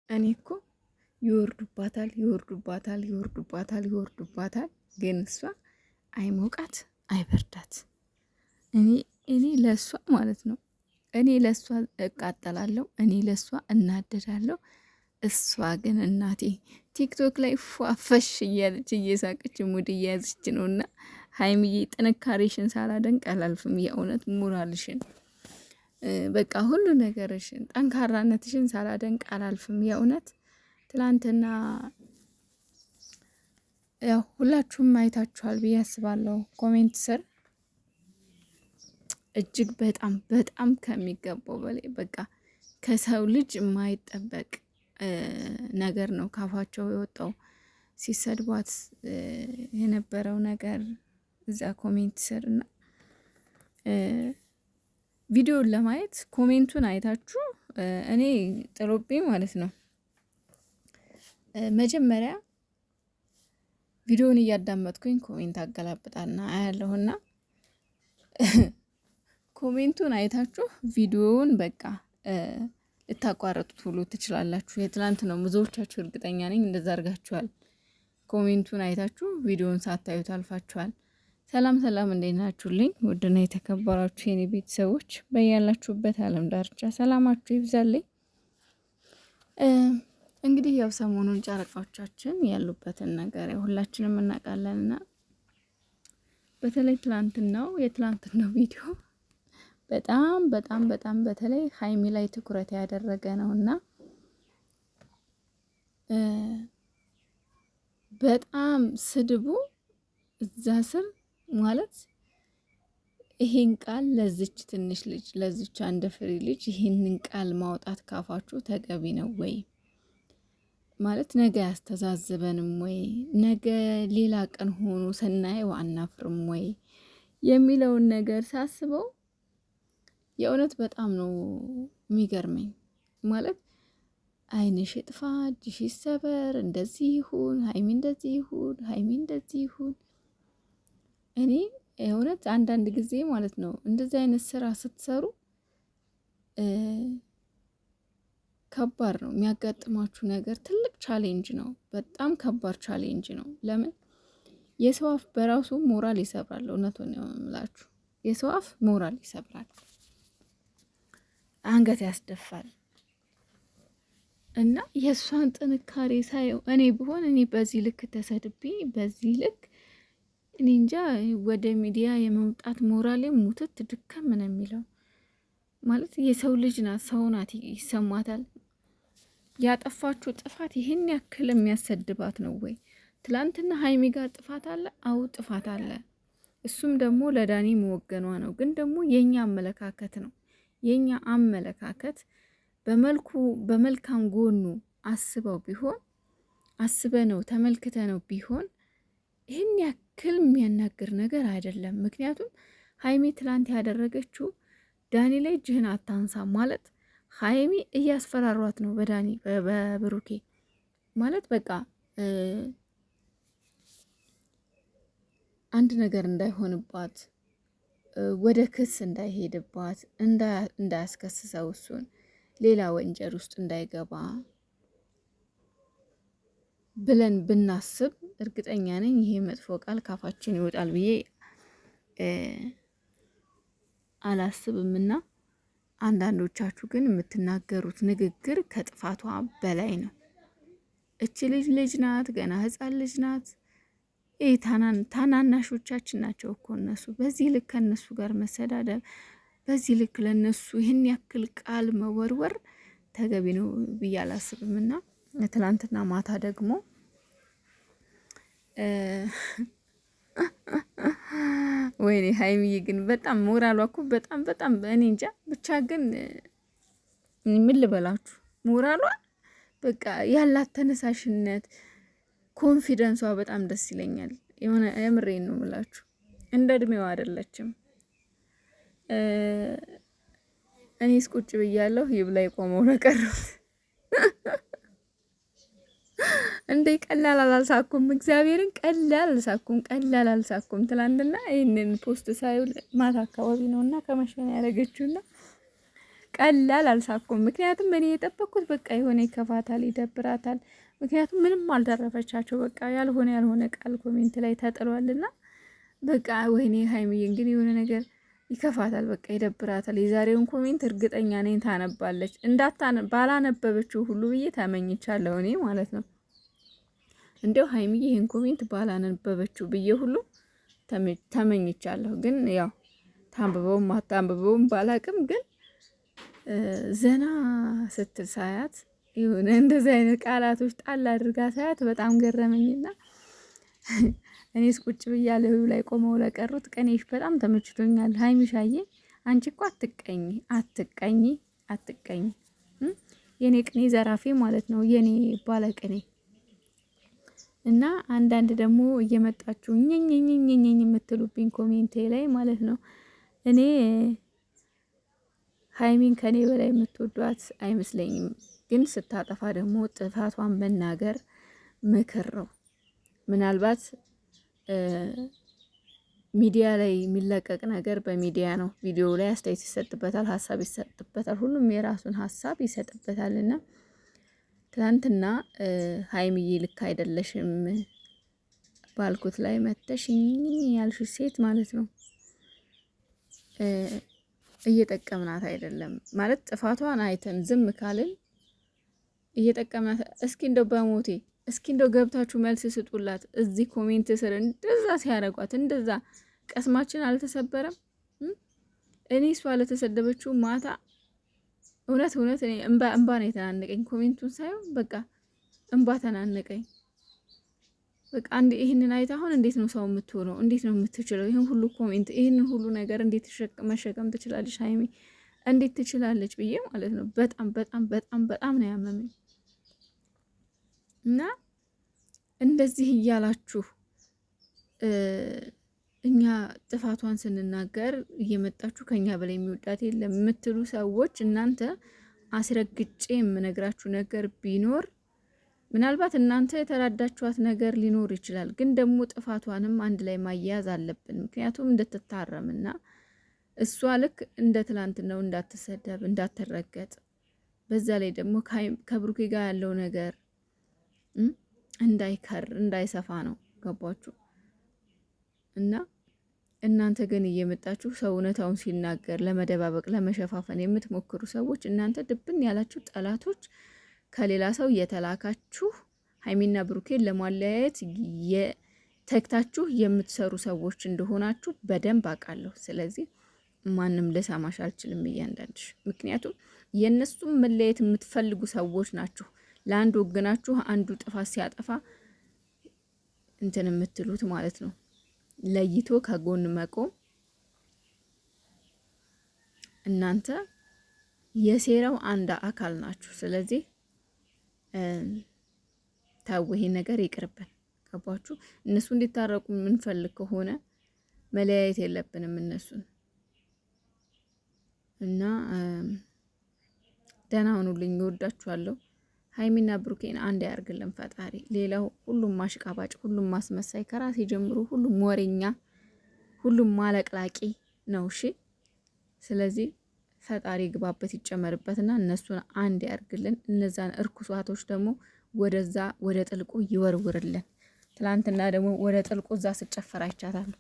እኔ እኮ ይወርዱባታል፣ ግን እሷ አይሞቃት አይበርዳት። እኔ ለእሷ ማለት ነው እኔ ለእሷ እቃጠላለሁ፣ እኔ ለእሷ እናደዳለሁ። እሷ ግን እናቴ ቲክቶክ ላይ ፏፈሽ እያለች እየሳቀች ሙድ እየያዘች ነው። እና ሀይሚዬ ጥንካሬሽን ሳላደንቅ አላልፍም። የእውነት ሞራልሽን በቃ ሁሉ ነገርሽን ጠንካራነትሽን ሳላደንቅ አላልፍም። የእውነት ትላንትና ያው ሁላችሁም አይታችኋል ብዬ አስባለሁ። ኮሜንት ስር እጅግ በጣም በጣም ከሚገባው በላይ በቃ ከሰው ልጅ የማይጠበቅ ነገር ነው ካፋቸው የወጣው። ሲሰድቧት የነበረው ነገር እዛ ኮሜንት ስር እና ቪዲዮን ለማየት ኮሜንቱን አይታችሁ እኔ ጥሎብኝ ማለት ነው። መጀመሪያ ቪዲዮን እያዳመጥኩኝ ኮሜንት አገላብጣና አያለሁና ኮሜንቱን አይታችሁ ቪዲዮውን በቃ ልታቋረጡት ሁሉ ትችላላችሁ። የትላንት ነው ብዙዎቻችሁ እርግጠኛ ነኝ እንደዛ አድርጋችኋል። ኮሜንቱን አይታችሁ ቪዲዮውን ሳታዩት አልፋችኋል። ሰላም ሰላም፣ እንዴት ናችሁልኝ? ውድና የተከበራችሁ የኔ ቤተሰቦች በያላችሁበት ዓለም ዳርቻ ሰላማችሁ ይብዛልኝ። እንግዲህ ያው ሰሞኑን ጨረቃዎቻችን ያሉበትን ነገር ሁላችንም እናውቃለንና በተለይ የትላንትናው ቪዲዮ በጣም በጣም በጣም በተለይ ሀይሚ ላይ ትኩረት ያደረገ ነውና በጣም ስድቡ እዛ ስር ማለት ይሄን ቃል ለዚች ትንሽ ልጅ ለዚች አንድ ፍሬ ልጅ ይሄንን ቃል ማውጣት ካፋችሁ ተገቢ ነው ወይ? ማለት ነገ ያስተዛዝበንም ወይ? ነገ ሌላ ቀን ሆኖ ስናየው አናፍርም ወይ የሚለውን ነገር ሳስበው የእውነት በጣም ነው የሚገርመኝ። ማለት ዓይንሽ ጥፋ፣ እጅሽ ይሰበር፣ እንደዚህ ይሁን ሀይሚ፣ እንደዚህ ይሁን ሀይሚ፣ እንደዚህ ይሁን። እኔ የእውነት አንዳንድ ጊዜ ማለት ነው እንደዚህ አይነት ስራ ስትሰሩ ከባድ ነው የሚያጋጥማችሁ ነገር፣ ትልቅ ቻሌንጅ ነው። በጣም ከባድ ቻሌንጅ ነው። ለምን የሰው አፍ በራሱ ሞራል ይሰብራል። እውነቱን ነው የምላችሁ፣ የሰው አፍ ሞራል ይሰብራል፣ አንገት ያስደፋል። እና የእሷን ጥንካሬ ሳየው እኔ ብሆን እኔ በዚህ ልክ ተሰድቤ በዚህ ልክ እኔ እንጃ ወደ ሚዲያ የመምጣት ሞራሌ ሙትት ድከም ነው የሚለው። ማለት የሰው ልጅ ናት፣ ሰው ናት፣ ይሰማታል። ያጠፋችሁ ጥፋት ይህን ያክል የሚያሰድባት ነው ወይ? ትላንትና ሀይሚ ጋር ጥፋት አለ። አው ጥፋት አለ። እሱም ደግሞ ለዳኒ መወገኗ ነው። ግን ደግሞ የኛ አመለካከት ነው። የኛ አመለካከት በመልካም ጎኑ አስበው ቢሆን አስበነው ተመልክተነው ቢሆን ይህን ያክል የሚያናግር ነገር አይደለም። ምክንያቱም ሀይሚ ትላንት ያደረገችው ዳኒ ላይ እጅህን አታንሳ ማለት ሀይሚ እያስፈራሯት ነው በዳኒ በብሩኬ ማለት በቃ አንድ ነገር እንዳይሆንባት ወደ ክስ እንዳይሄድባት እንዳያስከስሰው እሱን ሌላ ወንጀል ውስጥ እንዳይገባ ብለን ብናስብ እርግጠኛ ነኝ ይሄ መጥፎ ቃል ካፋችን ይወጣል ብዬ አላስብምና አንዳንዶቻችሁ ግን የምትናገሩት ንግግር ከጥፋቷ በላይ ነው። እች ልጅ ናት፣ ገና ህፃን ልጅ ናት። ታናናሾቻችን ናቸው እኮ እነሱ። በዚህ ልክ ከእነሱ ጋር መሰዳደብ፣ በዚህ ልክ ለእነሱ ይህን ያክል ቃል መወርወር ተገቢ ነው ብዬ አላስብምና ትላንትና ማታ ደግሞ ወይኔ ሀይሚዬ ግን በጣም ሞራሏ እኮ በጣም በጣም እኔ እንጃ ብቻ ግን ምን ልበላችሁ ሞራሏ በቃ ያላት ተነሳሽነት ኮንፊደንሷ በጣም ደስ ይለኛል። የሆነ የምሬን ነው የምላችሁ፣ እንደ እድሜዋ አይደለችም። እኔስ ቁጭ ብያለሁ ይብላይ ቆመው ነቀሩት እንዴ ቀላል አልሳኩም። እግዚአብሔርን ቀላል አልሳኩም። ትላንትና ይሄንን ፖስት ሳይው ማታ አካባቢ ነውና ከመሸን ያደረገችውና ቀላል አልሳኩም። ምክንያቱም እኔ የጠበቅኩት በቃ የሆነ ይከፋታል፣ ይደብራታል። ምክንያቱም ምንም አልደረፈቻቸው። በቃ ያልሆነ ቃል ኮሜንት ላይ ተጥሏልና በቃ ወይኔ ሀይሚዬ እንግዲህ የሆነ ነገር ይከፋታል፣ በቃ ይደብራታል። የዛሬውን ኮሜንት እርግጠኛ ነኝ ታነባለች። ባላነበበችው ሁሉ ብዬ ተመኝቻለሁ እኔ ማለት ነው። እንዲያው ሀይሚዬ ይህን ኮሜንት ባላነበበችው ብዬ ሁሉ ተመኝቻለሁ። ግን ያው ታንብበውም አታንብበውም ባላቅም ግን ዘና ስትል ሳያት የሆነ እንደዚህ አይነት ቃላቶች ጣል አድርጋ ሳያት በጣም ገረመኝና እኔስ ቁጭ ብያለሁ ላይ ቆመው ለቀሩት ቀኔሽ በጣም ተመችቶኛል። ሀይሚሻዬ አንቺ እኮ አትቀኝ የኔ ቅኔ ዘራፊ ማለት ነው፣ የኔ ባለቅኔ እና አንዳንድ ደግሞ እየመጣችሁ ኝኝኝኝኝ የምትሉብኝ ኮሜንቴ ላይ ማለት ነው። እኔ ሀይሚን ከኔ በላይ የምትወዷት አይመስለኝም። ግን ስታጠፋ ደግሞ ጥፋቷን መናገር ምክር ነው። ምናልባት ሚዲያ ላይ የሚለቀቅ ነገር በሚዲያ ነው። ቪዲዮ ላይ አስተያየት ይሰጥበታል፣ ሀሳብ ይሰጥበታል፣ ሁሉም የራሱን ሀሳብ ይሰጥበታልና ትናንትና ሀይሚዬ ልክ አይደለሽም ባልኩት ላይ መተሽ ያልሽ ሴት ማለት ነው እየጠቀምናት አይደለም ማለት ጥፋቷን አይተን ዝም ካልን እየጠቀምናት። እስኪ እንደው በሞቴ እስኪ እንደው ገብታችሁ መልስ ስጡላት። እዚህ ኮሜንት ስር እንደዛ ሲያረጓት እንደዛ ቀስማችን አልተሰበረም? እኔ እሷ ለተሰደበችው ማታ እውነት እኔ እንባ ነው የተናነቀኝ። ኮሜንቱን ሳይሆን በቃ እንባ ተናነቀኝ። በቃ አንድ ይሄንን አይታ አሁን እንዴት ነው ሰው የምትሆነው? እንዴት ነው የምትችለው? ይሄን ሁሉ ኮሜንት ይሄንን ሁሉ ነገር እንዴት መሸከም ትችላለች ሀይሚ? እንዴት ትችላለች ብዬ ማለት ነው። በጣም ነው ያመመኝ። እና እንደዚህ እያላችሁ እኛ ጥፋቷን ስንናገር እየመጣችሁ ከኛ በላይ የሚወዳት የለም የምትሉ ሰዎች እናንተ አስረግጬ የምነግራችሁ ነገር ቢኖር ምናልባት እናንተ የተራዳችኋት ነገር ሊኖር ይችላል፣ ግን ደግሞ ጥፋቷንም አንድ ላይ ማያያዝ አለብን። ምክንያቱም እንድትታረምና እሷ ልክ እንደ ትላንትናው እንዳትሰደብ፣ እንዳትረገጥ፣ በዛ ላይ ደግሞ ከብሩኬ ጋር ያለው ነገር እንዳይሰፋ ነው። ገባችሁ? እና እናንተ ግን እየመጣችሁ ሰው እውነታውን ሲናገር ለመደባበቅ ለመሸፋፈን የምትሞክሩ ሰዎች እናንተ ድብን ያላችሁ ጠላቶች ከሌላ ሰው የተላካችሁ ሀይሚና ብሩኬን ለማለያየት ተግታችሁ የምትሰሩ ሰዎች እንደሆናችሁ በደንብ አውቃለሁ። ስለዚህ ማንም ልሰማሽ አልችልም እያንዳንድሽ። ምክንያቱም የእነሱም መለያየት የምትፈልጉ ሰዎች ናችሁ። ለአንዱ ወግናችሁ አንዱ ጥፋት ሲያጠፋ እንትን የምትሉት ማለት ነው። ለይቶ ከጎን መቆም እናንተ የሴራው አንድ አካል ናችሁ። ስለዚህ ታው ይሄ ነገር ይቅርብን። ገባችሁ? እነሱ እንዲታረቁ የምንፈልግ ከሆነ መለያየት የለብንም እነሱን እና ደህና ሁኑልኝ። እወዳችኋለሁ። ሀይሚና ብሩኬን አንድ ያርግልን ፈጣሪ። ሌላው ሁሉም ማሽቃባጭ፣ ሁሉም ማስመሳይ ከራሴ ጀምሮ ሁሉም ወሬኛ፣ ሁሉም ማለቅላቂ ነው። እሺ፣ ስለዚህ ፈጣሪ ግባበት ይጨመርበትና እነሱን አንድ ያርግልን። እነዛን እርኩሳቶች ደግሞ ወደ ጥልቁ ይወርውርልን። ትላንትና ደግሞ ወደ ጥልቁ እዛ ስጨፈር አይቻታለሁ።